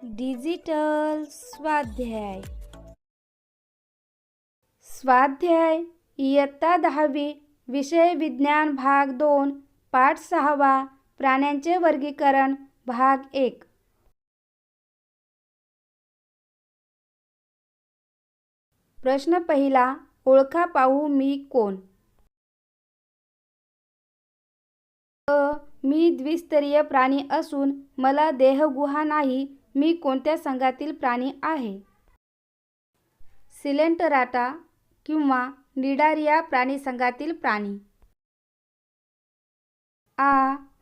Digital स्वाध्याय. स्वाध्याय इयत्ता 10वी, विषय विज्ञान, भाग 2, पाठ 6वा, प्राण्यांचे वर्गीकरण, भाग 1. प्रश्न पहिला. ओळखा पाहू मी कोण? मी द्विस्तरीय प्राणी असून मला देहगुहा नाही. मी कोणत्या संघातील प्राणी आहे? सिलेंटराटा किंवा निडारिया प्राणी संघातील प्राणी.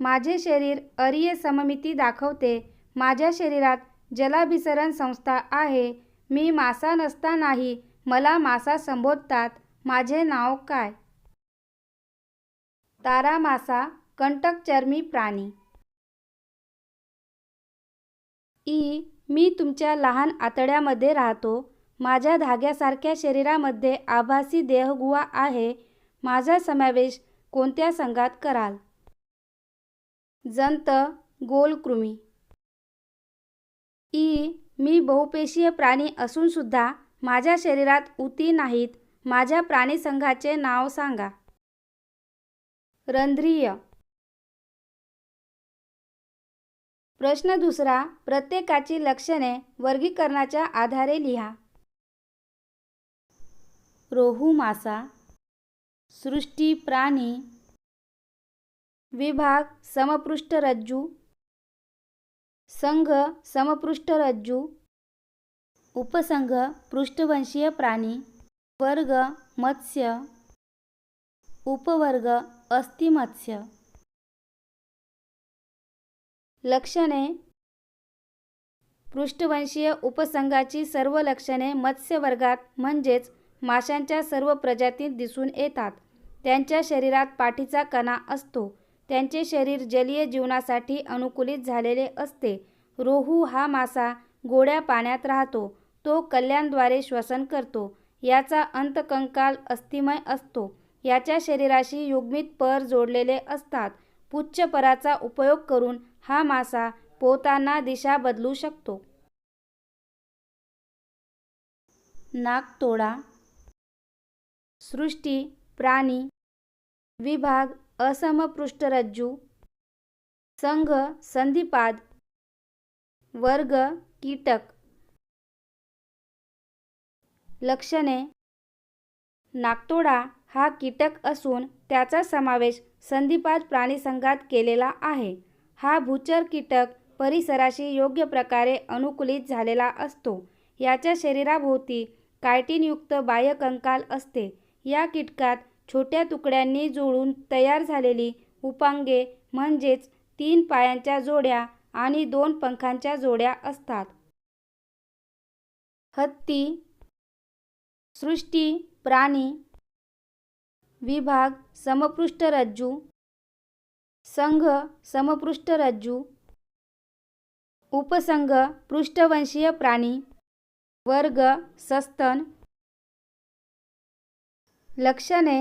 माझे शरीर अरीय सममिती दाखवते. माझ्या शरीरात जलाभिसरण संस्था आहे. मी मासा नसतानाही मला मासा संबोधतात. माझे नाव काय? तारा मासा, कंटकचर्मी प्राणी. मी तुमच्या लहान आतड्यामध्ये राहतो. माझ्या धाग्यासारख्या शरीरामध्ये आभासी देहगुहा आहे. माझा समावेश कोणत्या संघात कराल? जंत, गोलकृमी. मी बहुपेशीय प्राणी असून सुद्धा माझ्या शरीरात ऊती नाहीत. माझ्या प्राणीसंघाचे नाव सांगा. रंध्रीय. प्रश्न दुसरा. प्रत्येकाची लक्षणे वर्गीकरणाच्या आधारे लिहा. रोहू मासा. सृष्टी प्राणी. विभाग समपृष्ठरज्जू. संघ समपृष्ठरज्जू. उपसंघ पृष्ठवंशीय प्राणी. वर्ग मत्स्य. उपवर्ग अस्थिमत्स्य. लक्षणे. पृष्ठवंशीय उपसंघाची सर्व लक्षणे मत्स्य वर्गात म्हणजेच माशांच्या सर्व प्रजातीत दिसून येतात. त्यांच्या शरीरात पाठीचा कणा असतो. त्यांचे शरीर जलीय जीवनासाठी अनुकूलित झालेले असते. रोहू हा मासा गोड्या पाण्यात राहतो. तो कल्ल्यांद्वारे श्वसन करतो. याचा अंतकंकाल अस्थिमय असतो. याच्या शरीराशी युग्मित पर जोडलेले असतात. पुच्छपराचा उपयोग करून हा मासा पोहताना दिशा बदलू शकतो. नाकतोडा. सृष्टी प्राणी. विभाग असमपृष्ठरज्जू. संघ संधिपाद. वर्ग कीटक. लक्षणे. नाकतोडा हा कीटक असून त्याचा समावेश संधिपाद प्राणीसंघात केलेला आहे. हा भूचर कीटक परिसराशी योग्य प्रकारे अनुकूलित झालेला असतो. याच्या शरीराभोवती कायटिनयुक्त बाह्यकंकाल असते. या कीटकात छोट्या तुकड्यांनी जोडून तयार झालेली उपांगे म्हणजेच 3 पायांच्या जोड्या आणि 2 पंखांच्या जोड्या असतात. हत्ती. सृष्टी प्राणी. विभाग समपृष्ठरज्जू. संघ समपृष्ठरज्जू. उपसंघ पृष्ठवंशीय प्राणी. वर्ग सस्तन. लक्षणे.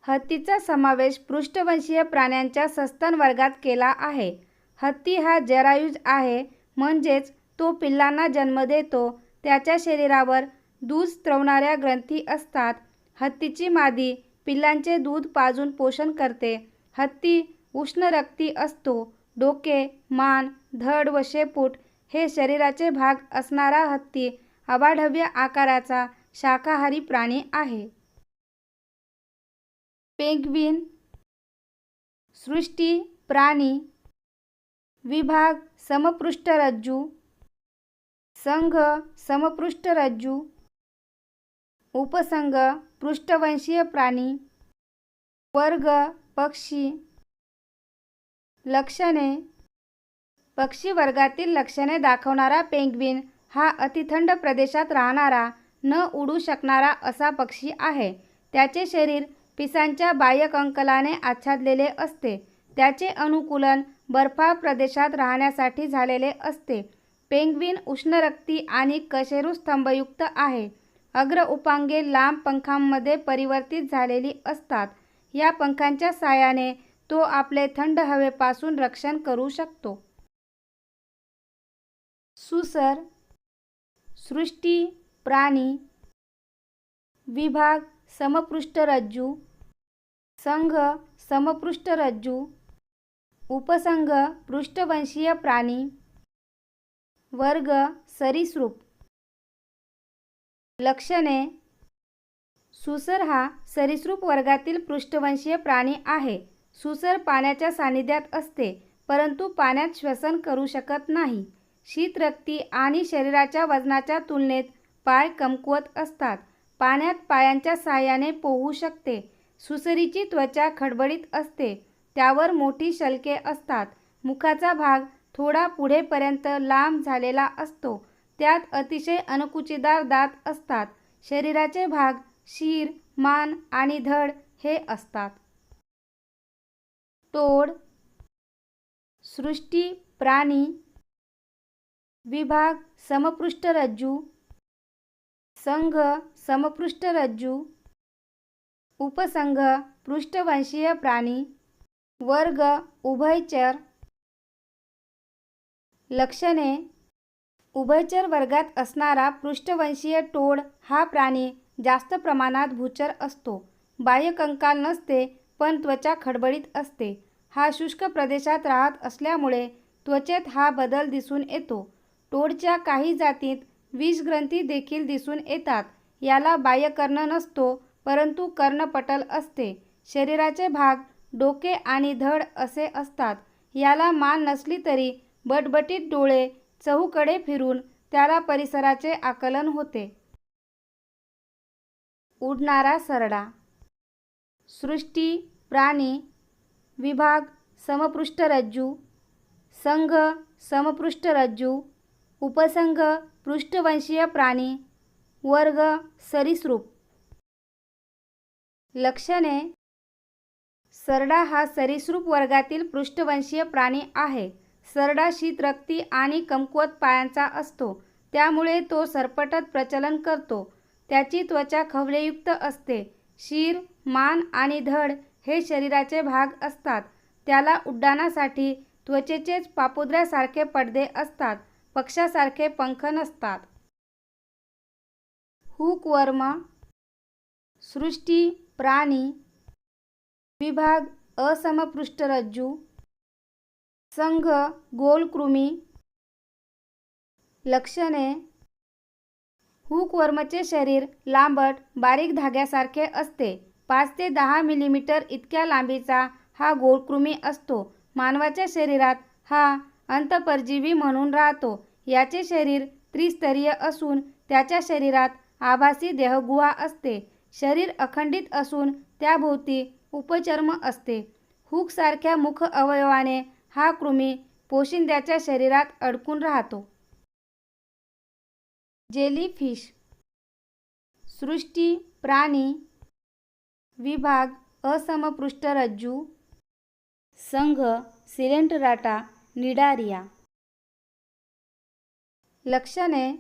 हत्तीचा समावेश पृष्ठवंशीय प्राण्यांच्या सस्तन वर्गात केला आहे. हत्ती हा जरायुज आहे म्हणजेच तो पिल्लांना जन्म देतो. त्याच्या शरीरावर दूध स्त्रवणाऱ्या ग्रंथी असतात. हत्तीची मादी पिल्लांचे दूध पाजून पोषण करते. हत्ती उष्णरक्ती असतो. डोके, मान, धड व शेपूट हे शरीराचे भाग असणारा हत्ती अवाढव्य आकाराचा शाकाहारी प्राणी आहे. पेंग्विन. सृष्टी प्राणी. विभाग समपृष्ठरज्जू. संघ समपृष्ठरज्जू. उपसंघ पृष्ठवंशीय प्राणी. वर्ग पक्षी. लक्षणे. पक्षी वर्गातील लक्षणे दाखवणारा पेंग्विन हा अतिथंड प्रदेशात राहणारा न उडू शकणारा असा पक्षी आहे. त्याचे शरीर पिसांच्या बाह्यकंकालाने आच्छादलेले असते. त्याचे अनुकूलन बर्फाळ प्रदेशात राहण्यासाठी झालेले असते. पेंग्विन उष्णरक्ती आणि कशेरुस्तंभयुक्त आहे. अग्र उपांगे लांब पंखांमध्ये परिवर्तित झालेली असतात. या पंखांच्या साहाय्याने तो आपले थंड हवेपासून रक्षण करू शकतो. सुसर. सृष्टी, प्राणी. विभाग समपृष्ठरज्जू. संघ समपृष्ठरज्जू. उपसंघ पृष्ठवंशीय प्राणी. वर्ग सरीसृप. लक्षणे. सुसर हा सरीसृप वर्गातील पृष्ठवंशीय प्राणी आहे. सुसर पाण्याच्या सानिध्यात असते, परंतु पाण्यात श्वसन करू शकत नाही. शीतरक्ती आणि शरीराच्या वजनाच्या तुलनेत पाय कमकुवत असतात. पाण्यात पायांच्या साहाय्याने पोहू शकते. सुसरीची त्वचा खडबडीत असते. त्यावर मोठी शल्के असतात. मुखाचा भाग थोडा पुढेपर्यंत लांब झालेला असतो. त्यात अतिशय अणकुचीदार दात असतात. शरीराचे भाग शिर, मान आणि धड हे असतात. तोड. सृष्टी, प्राणी. विभाग समपृष्ठरज्जू. संघ समपृष्ठरज्जू. उपसंघ पृष्ठवंशीय प्राणी. वर्ग उभयचर. लक्षणे. उभयचर वर्गात असणारा पृष्ठवंशीय टोळ हा प्राणी जास्त प्रमाणात भूचर असतो. बाह्यकंकाल नसते, पण त्वचा खडबडीत असते. हा शुष्क प्रदेशात राहत असल्यामुळे त्वचेत हा बदल दिसून येतो. टोळच्या काही जातीत विषग्रंथी देखील दिसून येतात. याला बाह्यकर्ण नसतो, परंतु कर्णपटल असते. शरीराचे भाग डोके आणि धड असे असतात. याला मान नसली तरी बटबटीत डोळे चहूकडे फिरून त्याला परिसराचे आकलन होते. उडणारा सरडा. सृष्टी, प्राणी. विभाग समपृष्ठरज्जू. संघ समपृष्ठरज्जू. उपसंघ पृष्ठवंशीय प्राणी. वर्ग सरीसृप. लक्षणे. सरडा हा सरीसृप वर्गातील पृष्ठवंशीय प्राणी आहे. सरडा शीतरक्ती आणि कमकुवत पायांचा असतो, त्यामुळे तो सरपटत प्रचलन करतो. त्याची त्वचा खवलेयुक्त असते. शिर, मान आणि धड हे शरीराचे भाग असतात. त्याला उड्डाणासाठी त्वचेचेच पापुद्र्यासारखे पडदे असतात. पक्ष्यासारखे पंख नसतात. हुकवर्म. सृष्टी, प्राणी. विभाग असमपृष्ठरज्जू. संघ गोलकृमी. लक्षणे. हुकवर्मचे शरीर लांबट, बारीक धाग्यासारखे असते. 5 ते 10 मिलीमीटर इतक्या लांबीचा हा गोलकृमी असतो. मानवाच्या शरीरात हा अंतःपरजीवी म्हणून राहतो. याचे शरीर त्रिस्तरीय असून त्याच्या शरीरात आभासी देहगुहा असते. शरीर अखंडित असून त्याभोवती उपचर्म असते. हुकसारख्या मुख अवयवाने हा कृमी पोशिंद्याच्या शरीरात अडकून राहतो. जेलीफिश. सृष्टी, प्राणी. विभाग असमपृष्ठरज्जू. संघ सिलेंटराटा निडारिया. लक्षणे.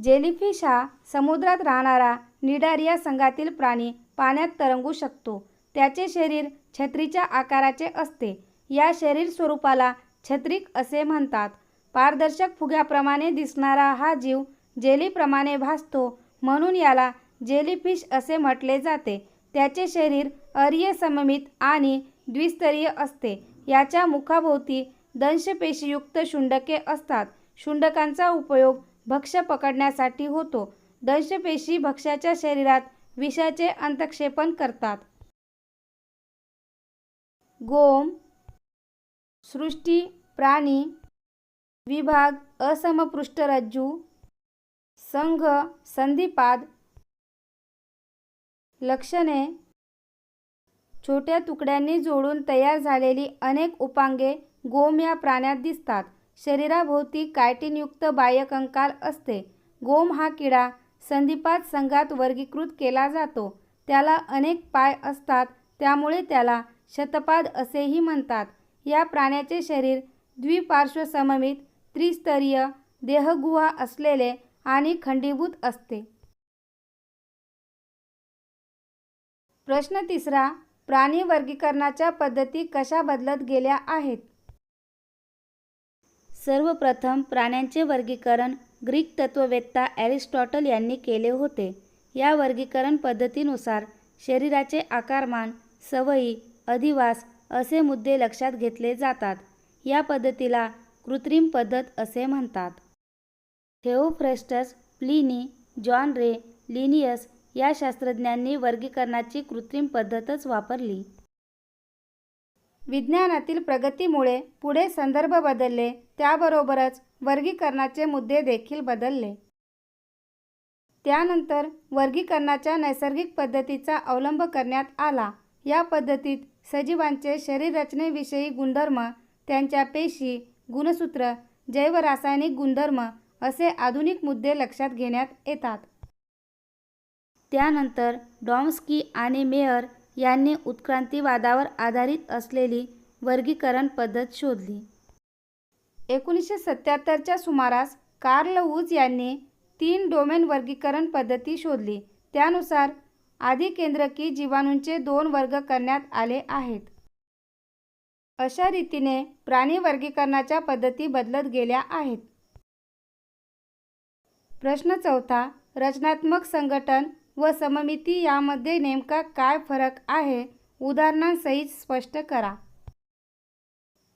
जेलीफिश हा समुद्रात राहणारा निडारिया संघातील प्राणी पाण्यात तरंगू शकतो. त्याचे शरीर छत्रीच्या आकाराचे असते. या शरीर स्वरूपाला छत्रिक असे म्हणतात. पारदर्शक फुग्याप्रमाणे दिसणारा हा जीव जेलीप्रमाणे भासतो, म्हणून याला जेलीफिश असे म्हटले जाते. त्याचे शरीर अर्यसममित आणि द्विस्तरीय असते. याच्या मुखाभोवती दंशपेशीयुक्त शुंडके असतात. शुंडकांचा उपयोग भक्ष्य पकडण्यासाठी होतो. दंशपेशी भक्ष्याच्या शरीरात विषाचे अंतक्षेपण करतात. गोम. सृष्टी, प्राणी. विभाग असमपृष्ठरज्जू. संघ संधिपाद. लक्षणे. छोट्या तुकड्यांनी जोडून तयार झालेली अनेक उपांगे गोम या प्राण्यात दिसतात. शरीराभोवती कायटिनयुक्त बाह्यकंकाल असते. गोम हा किडा संधिपाद संघात वर्गीकृत केला जातो. त्याला अनेक पाय असतात, त्यामुळे त्याला शतपाद असेही म्हणतात. या प्राण्याचे शरीर द्विपार्श्वसममित, त्रिस्तरीय, देहगुहा असलेले आणि खंडीभूत असते. प्रश्न 3. प्राणी वर्गीकरणाच्या पद्धती कशा बदलत गेल्या आहेत? सर्वप्रथम प्राण्यांचे वर्गीकरण ग्रीक तत्त्ववेत्ता ॲरिस्टॉटल यांनी केले होते. या वर्गीकरण पद्धतीनुसार शरीराचे आकारमान, सवयी, अधिवास असे मुद्दे लक्षात घेतले जातात. या पद्धतीला कृत्रिम पद्धत असे म्हणतात. थिओफ्रेस्टस, प्लिनी, जॉन रे, लिनियस या शास्त्रज्ञांनी वर्गीकरणाची कृत्रिम पद्धतच वापरली. विज्ञानातील प्रगतीमुळे पुढे संदर्भ बदलले, त्याबरोबरच वर्गीकरणाचे मुद्दे देखील बदलले. त्यानंतर वर्गीकरणाच्या नैसर्गिक पद्धतीचा अवलंब करण्यात आला. या पद्धतीत सजीवांचे शरीररचनेविषयी गुणधर्म, त्यांच्या पेशी, गुणसूत्र, जैवरासायनिक गुणधर्म असे आधुनिक मुद्दे लक्षात घेण्यात येतात. त्यानंतर डॉम्स्की आणि मेयर यांनी उत्क्रांतीवादावर आधारित असलेली वर्गीकरण पद्धत शोधली. 1977च्या सुमारास कार्ल वूज यांनी 3 डोमेन वर्गीकरण पद्धती शोधली. त्यानुसार आधिकेंद्रकी जीवाणूंचे 2 वर्ग करण्यात आले आहेत. अशा रीतीने प्राणी वर्गीकरणाच्या पद्धती बदलत गेल्या आहेत. प्रश्न 4. रचनात्मक संघटन व सममिती यामध्ये नेमका काय फरक आहे? उदाहरणांसहित स्पष्ट करा.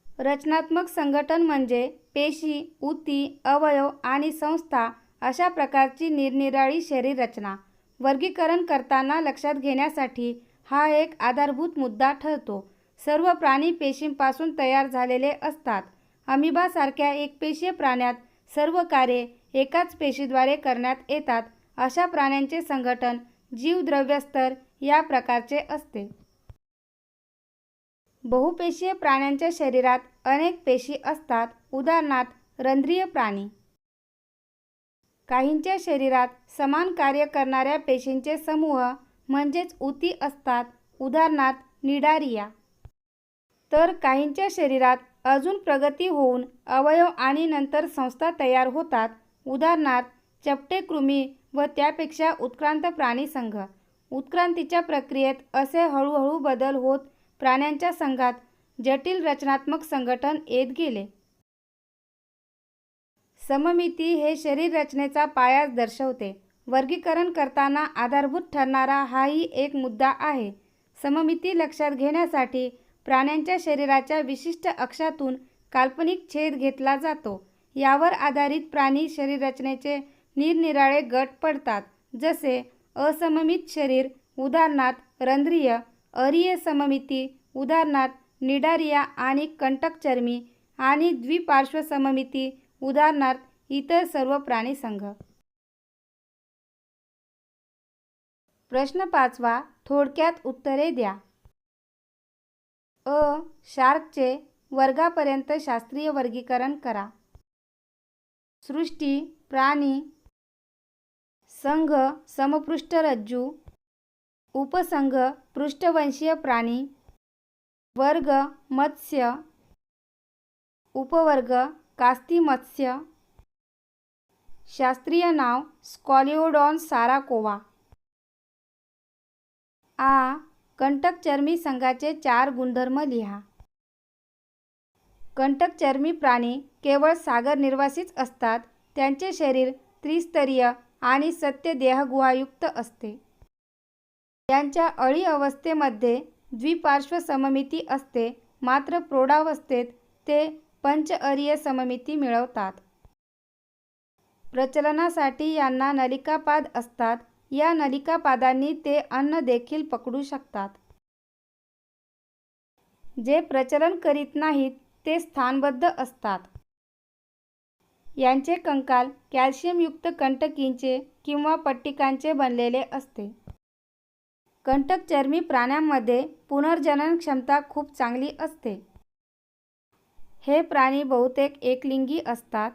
रचनात्मक संघटन म्हणजे पेशी, ऊती, अवयव आणि संस्था अशा प्रकारची निरनिराळी शरीर रचना. वर्गीकरण करताना लक्षात घेण्यासाठी हा एक आधारभूत मुद्दा ठरतो. सर्व प्राणी पेशींपासून तयार झालेले असतात. अमिबासारख्या एकपेशीय प्राण्यात सर्व कार्ये एकाच पेशीद्वारे करण्यात येतात. अशा प्राण्यांचे संघटन जीवद्रव्यस्तर या प्रकारचे असते. बहुपेशीय प्राण्यांच्या शरीरात अनेक पेशी असतात. उदाहरणार्थ रंध्रीय प्राणी. काहींच्या शरीरात समान कार्य करणाऱ्या पेशींचे समूह म्हणजेच ऊती असतात. उदाहरणार्थ निडारिया. तर काहींच्या शरीरात अजून प्रगती होऊन अवयव आणि नंतर संस्था तयार होतात. उदाहरणार्थ चपटे कृमी व त्यापेक्षा उत्क्रांत प्राणी संघ. उत्क्रांतीच्या प्रक्रियेत असे हळूहळू बदल होत प्राण्यांच्या संघात जटिल रचनात्मक संघटन येत गेले. सममिती हे शरीर रचनेचा पाया दर्शवते. वर्गीकरण करताना आधारभूत ठरणारा हाही एक मुद्दा आहे. सममिती लक्षात घेण्यासाठी प्राण्यांच्या शरीराच्या विशिष्ट अक्षातून काल्पनिक छेद घेतला जातो. यावर आधारित प्राणी शरीररचनेचे निरनिराळे गट पडतात, जसे असममित शरीर उदाहरणार्थ रंध्रीय, अरीय सममिती उदाहरणार्थ निडारिया आणि कंटकचर्मी आणि द्विपार्श्व सममिती उदाहरणार्थ इतर सर्व प्राणी संघ. प्रश्न 5. थोडक्यात उत्तरे द्या. शार्कचे वर्गापर्यंत शास्त्रीय वर्गीकरण करा. सृष्टी, प्राणी, संघ समपृष्ठरज्जू, उपसंघ पृष्ठवंशीय प्राणी, वर्ग मत्स्य, उपवर्ग कास्ती मत्स्य, शास्त्रीय नाव स्कॉलिओडॉन साराकोवा. कंटकचर्मी संघाचे 4 गुणधर्म लिहा. कंटकचर्मी प्राणी केवळ सागर निर्वासीच असतात. त्यांचे शरीर त्रिस्तरीय आणि सत्य देहगुहायुक्त असते. यांच्या अळी अवस्थेमध्ये द्विपार्श्व सममिती असते, मात्र प्रौढावस्थेत ते पंचअरीय सममिती मिळवतात. प्रचलनासाठी यांना नलिकापाद असतात. या नलिकापादांनी ते अन्न देखील पकडू शकतात. जे प्रचलन करीत नाहीत ते स्थानबद्ध असतात. यांचे कंकाल कॅल्शियमयुक्त कंटकींचे किंवा पट्टिकांचे बनलेले असते. कंटकचर्मी प्राण्यांमध्ये पुनर्जनन क्षमता खूप चांगली असते. हे प्राणी बहुतेक एकलिंगी असतात.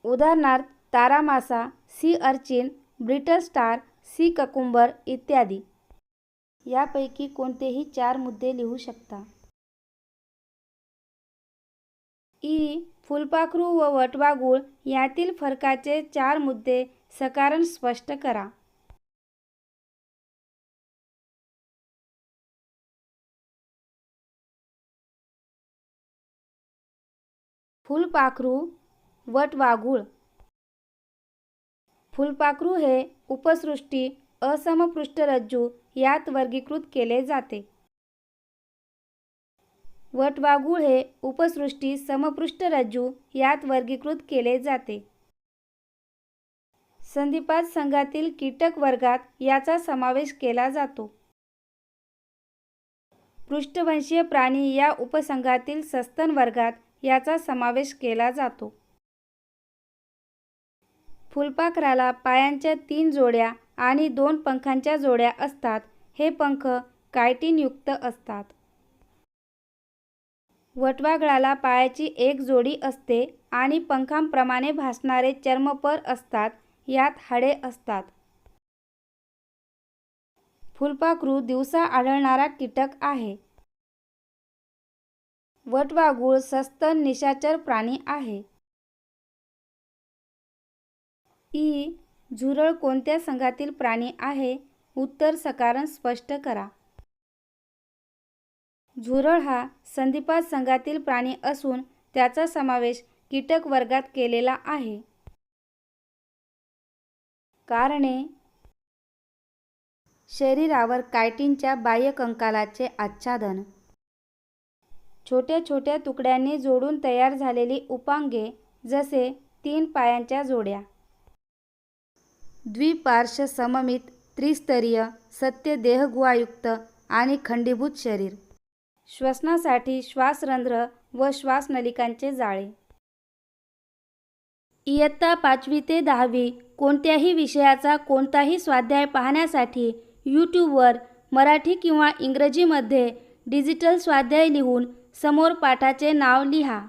उदाहरणार्थ तारामासा, sea urchin, brittle star, sea cucumber इत्यादी. यापैकी कोणतेही 4 मुद्दे लिहू शकता. फुलपाखरू व वटवाघूळ यातील फरकाचे 4 मुद्दे सकारण स्पष्ट करा. फुलपाखरू, वटवाघूळ. फुलपाखरू हे उपसृष्टी असमपृष्ठरज्जू यात वर्गीकृत केले जाते. वटवाघूळ हे उपसृष्टी समपृष्ठरज्जू यात वर्गीकृत केले जाते. संधिपाद संघातील कीटक वर्गात याचा समावेश केला जातो. पृष्ठवंशीय प्राणी या उपसंघातील सस्तन वर्गात याचा समावेश केला जातो. फुलपाखराला पायांच्या 3 जोड्या आणि 2 पंखांच्या जोड्या असतात. हे पंख कायटिनयुक्त असतात. वटवाघळाला पायाची 1 जोडी असते आणि पंखांप्रमाणे भासणारे चर्मपर असतात. यात हाडे असतात. फुलपाखरू दिवसा आढळणारा कीटक आहे. वटवाघूळ सस्तन निशाचर प्राणी आहे. झुरळ कोणत्या संघातील प्राणी आहे? उत्तर सकारण स्पष्ट करा. झुरळ हा संधिपाद संघातील प्राणी असून त्याचा समावेश कीटक वर्गात केलेला आहे. कारणे: शरीरावर कायटिनच्या बाह्यकंकालाचे आच्छादन, छोट्या छोट्या तुकड्यांनी जोडून तयार झालेली उपांगे जसे 3 पायांच्या जोड्या, द्विपार्श्व सममित त्रिस्तरीय सत्य देहगुहायुक्त आणि खंडीभूत शरीर, श्वसनासाठी श्वासरंध्र व श्वासनलिकांचे जाळे. इयत्ता 5वी ते 10वी कोणत्याही विषयाचा कोणताही स्वाध्याय पाहण्यासाठी यूट्यूबवर मराठी किंवा इंग्रजीमध्ये डिजिटल स्वाध्याय लिहून समोर पाठाचे नाव लिहा.